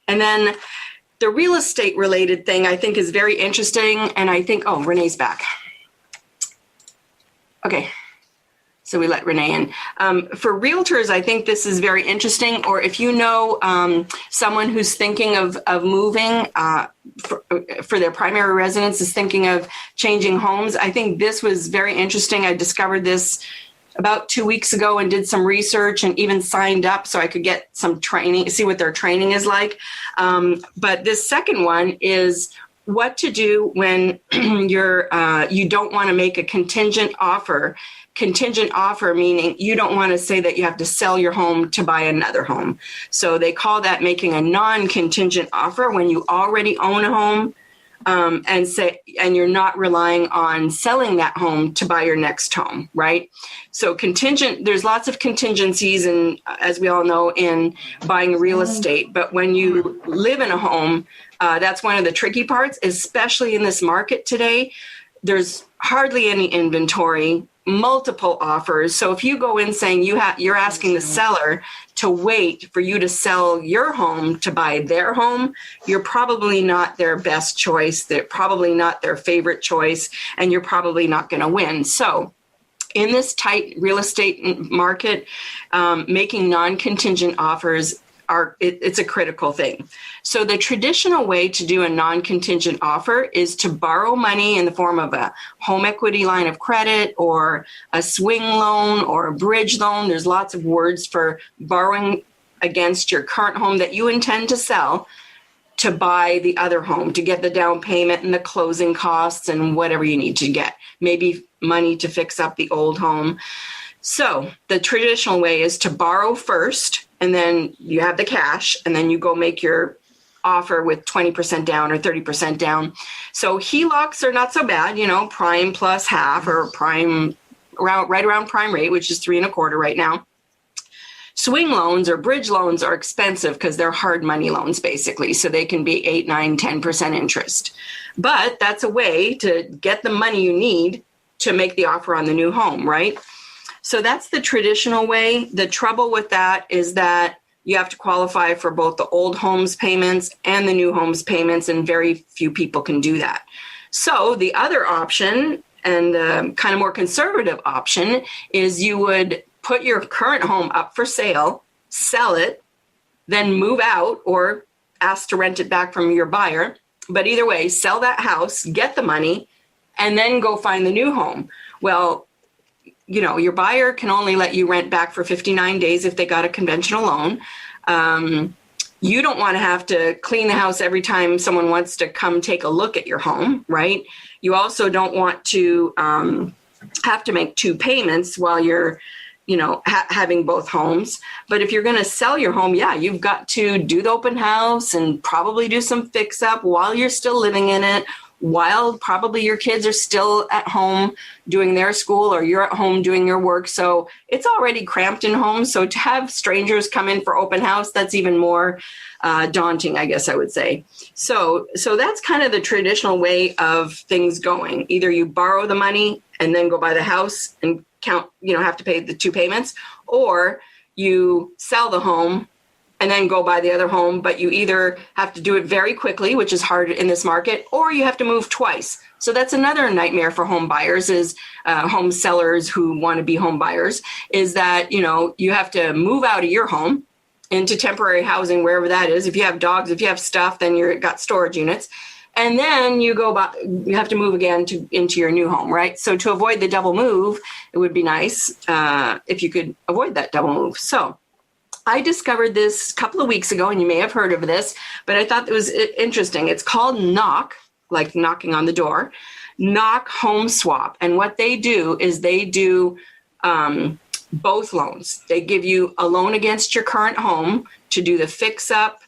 And then the real estate related thing I think is very interesting. And I think, oh, Renee's back. Okay. So we let Renee in. For realtors, I think this is very interesting. Or if you know someone who's thinking of moving for their primary residence, is thinking of changing homes, I think this was very interesting. I discovered this about 2 weeks ago and did some research and even signed up so I could get some training, see what their training is like. But this second one is what to do when you don't want to make a contingent offer. Contingent offer meaning you don't want to say that you have to sell your home to buy another home. So they call that making a non-contingent offer when you already own a home and you're not relying on selling that home to buy your next home, right? So contingent, there's lots of contingencies, and as we all know, in buying real estate. But when you live in a home, that's one of the tricky parts, especially in this market today. There's hardly any inventory, multiple offers. So if you go in saying you're asking the seller to wait for you to sell your home to buy their home, you're probably not their best choice. They're probably not their favorite choice, and you're probably not going to win. So in this tight real estate market, making non-contingent offers it's a critical thing. So the traditional way to do a non-contingent offer is to borrow money in the form of a home equity line of credit or a swing loan or a bridge loan. There's lots of words for borrowing against your current home that you intend to sell to buy the other home, to get the down payment and the closing costs and whatever you need to get, maybe money to fix up the old home. So the traditional way is to borrow first, and then you have the cash, and then you go make your offer with 20% down or 30% down. So HELOCs are not so bad, prime plus half or prime right around prime rate, which is 3.25% right now. Swing loans or bridge loans are expensive because they're hard money loans, basically. So they can be 8, 9, 10% interest. But that's a way to get the money you need to make the offer on the new home, right? So that's the traditional way. The trouble with that is that you have to qualify for both the old homes payments and the new homes payments, and very few people can do that. So the other option, and the kind of more conservative option, is you would put your current home up for sale, sell it, then move out or ask to rent it back from your buyer. But either way, sell that house, get the money, and then go find the new home. Well, your buyer can only let you rent back for 59 days if they got a conventional loan. You don't want to have to clean the house every time someone wants to come take a look at your home, right? You also don't want to have to make 2 payments while you're, having both homes. But if you're going to sell your home, you've got to do the open house and probably do some fix up while you're still living in it, while probably your kids are still at home doing their school or you're at home doing your work. So it's already cramped in homes. So to have strangers come in for open house, that's even more daunting, I guess I would say. So that's kind of the traditional way of things going. Either you borrow the money and then go buy the house and have to pay the 2 payments, or you sell the home and then go buy the other home, but you either have to do it very quickly, which is hard in this market, or you have to move twice. So that's another nightmare for home buyers, is home sellers who want to be home buyers, is that, you have to move out of your home into temporary housing, wherever that is. If you have dogs, if you have stuff, then you've got storage units. And then you have to move again into your new home, right? So to avoid the double move, it would be nice if you could avoid that double move. So I discovered this a couple of weeks ago, and you may have heard of this, but I thought it was interesting. It's called Knock, like knocking on the door, Knock Home Swap. And what they do is they do both loans. They give you a loan against your current home to do the fix up,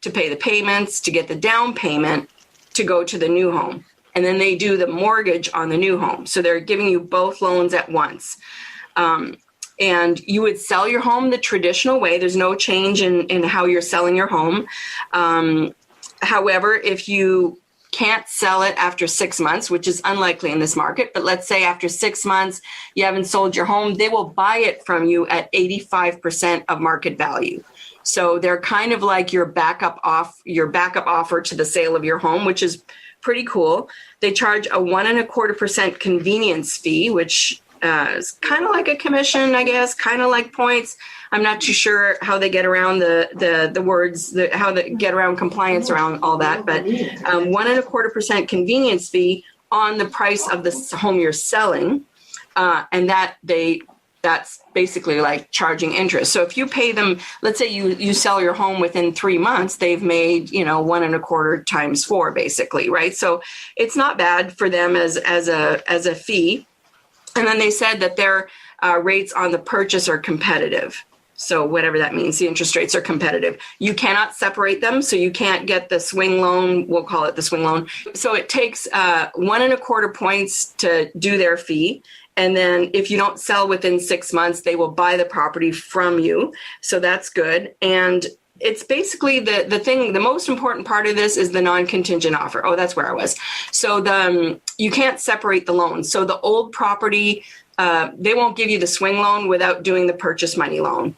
to pay the payments, to get the down payment, to go to the new home. And then they do the mortgage on the new home. So they're giving you both loans at once. And you would sell your home the traditional way. There's no change in how you're selling your home. However, if you can't sell it after 6 months, which is unlikely in this market, but let's say after 6 months, you haven't sold your home, they will buy it from you at 85% of market value. So they're kind of like your backup offer to the sale of your home, which is pretty cool. They charge a 1.25% convenience fee, which is kind of like a commission, I guess, kind of like points. I'm not too sure how they get around the words, how they get around compliance around all that, but 1.25% convenience fee on the price of the home you're selling, and that's basically like charging interest. So if you pay them, let's say you sell your home within 3 months, they've made 1.25 times 4, basically, right? So it's not bad for them as a fee. And then they said that their rates on the purchase are competitive. So whatever that means, the interest rates are competitive. You cannot separate them, so you can't get the swing loan. We'll call it the swing loan. So it takes 1.25 points to do their fee. And then if you don't sell within 6 months, they will buy the property from you. So that's good. And it's basically the most important part of this is the non-contingent offer. Oh, that's where I was. So you can't separate the loans. So the old property, they won't give you the swing loan without doing the purchase money loan.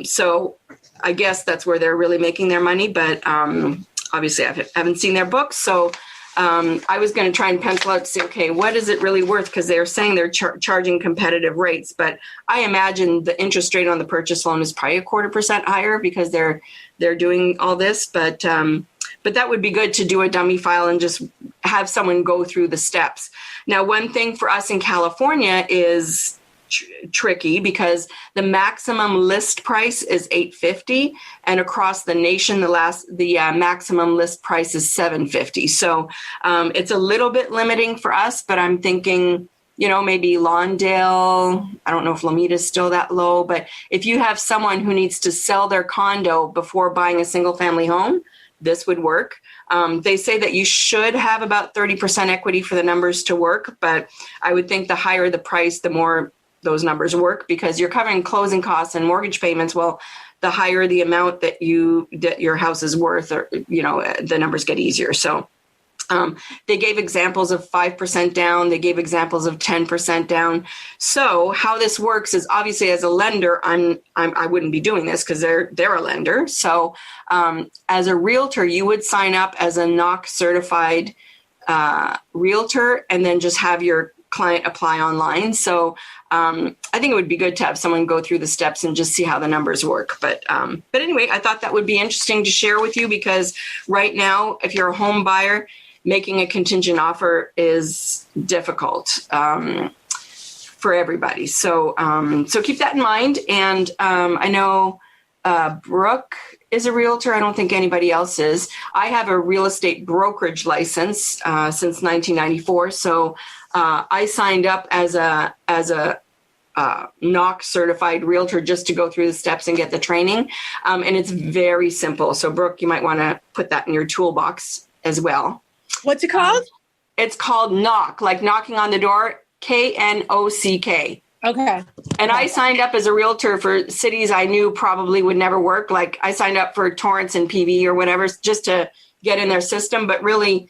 So I guess that's where they're really making their money. But obviously I haven't seen their books. So I was going to try and pencil out to see, okay, what is it really worth? Because they're saying they're charging competitive rates. But I imagine the interest rate on the purchase loan is probably 0.25% higher because they're doing all this. But that would be good to do a dummy file and just have someone go through the steps. Now, one thing for us in California is tricky because the maximum list price is $850, and across the nation, the maximum list price is $750. So it's a little bit limiting for us, but I'm thinking, maybe Lawndale. I don't know if Lomita is still that low, but if you have someone who needs to sell their condo before buying a single family home, this would work. They say that you should have about 30% equity for the numbers to work, but I would think the higher the price, the more those numbers work because you're covering closing costs and mortgage payments. Well, the higher the amount that your house is worth, or the numbers get easier. So they gave examples of 5% down. They gave examples of 10% down. So how this works is obviously as a lender, I wouldn't be doing this because they're a lender. So as a realtor, you would sign up as a NOC certified realtor and then just have your client apply online. So I think it would be good to have someone go through the steps and just see how the numbers work. But anyway, I thought that would be interesting to share with you because right now, if you're a home buyer, making a contingent offer is difficult for everybody. So keep that in mind. And I know Brooke is a realtor. I don't think anybody else is. I have a real estate brokerage license since 1994. So I signed up as a NOC certified realtor just to go through the steps and get the training. And it's very simple. So Brooke, you might want to put that in your toolbox as well. What's it called? It's called knock, like knocking on the door, KNOCK. Okay. And I signed up as a realtor for cities I knew probably would never work. Like I signed up for Torrance and PV or whatever just to get in their system. But really,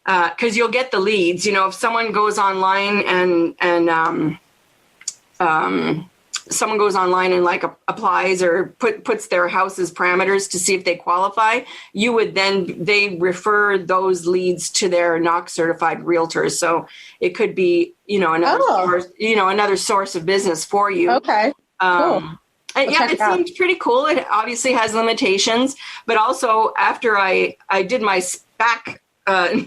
because you'll get the leads, if someone goes online and someone goes online and like applies or puts their house's parameters to see if they qualify, they refer those leads to their NOC certified realtors. So it could be, another source of business for you. Okay. Cool. Yeah, it seems pretty cool. It obviously has limitations, but also after I did my SPAC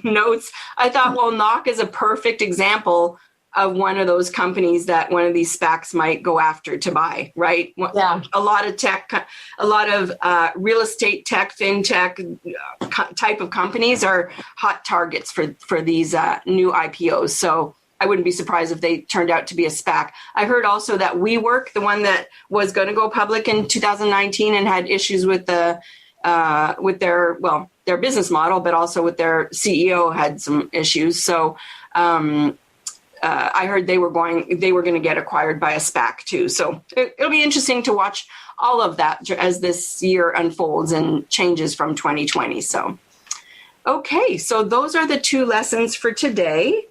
notes, I thought, well, NOC is a perfect example of one of those companies that one of these SPACs might go after to buy, right? Yeah. A lot of tech, a lot of real estate tech, fintech type of companies are hot targets for these new IPOs. So I wouldn't be surprised if they turned out to be a SPAC. I heard also that WeWork, the one that was going to go public in 2019 and had issues with their business model, but also with their CEO had some issues. So I heard they were going to get acquired by a SPAC too. So it'll be interesting to watch all of that as this year unfolds and changes from 2020. So, okay, so those are the two lessons for today.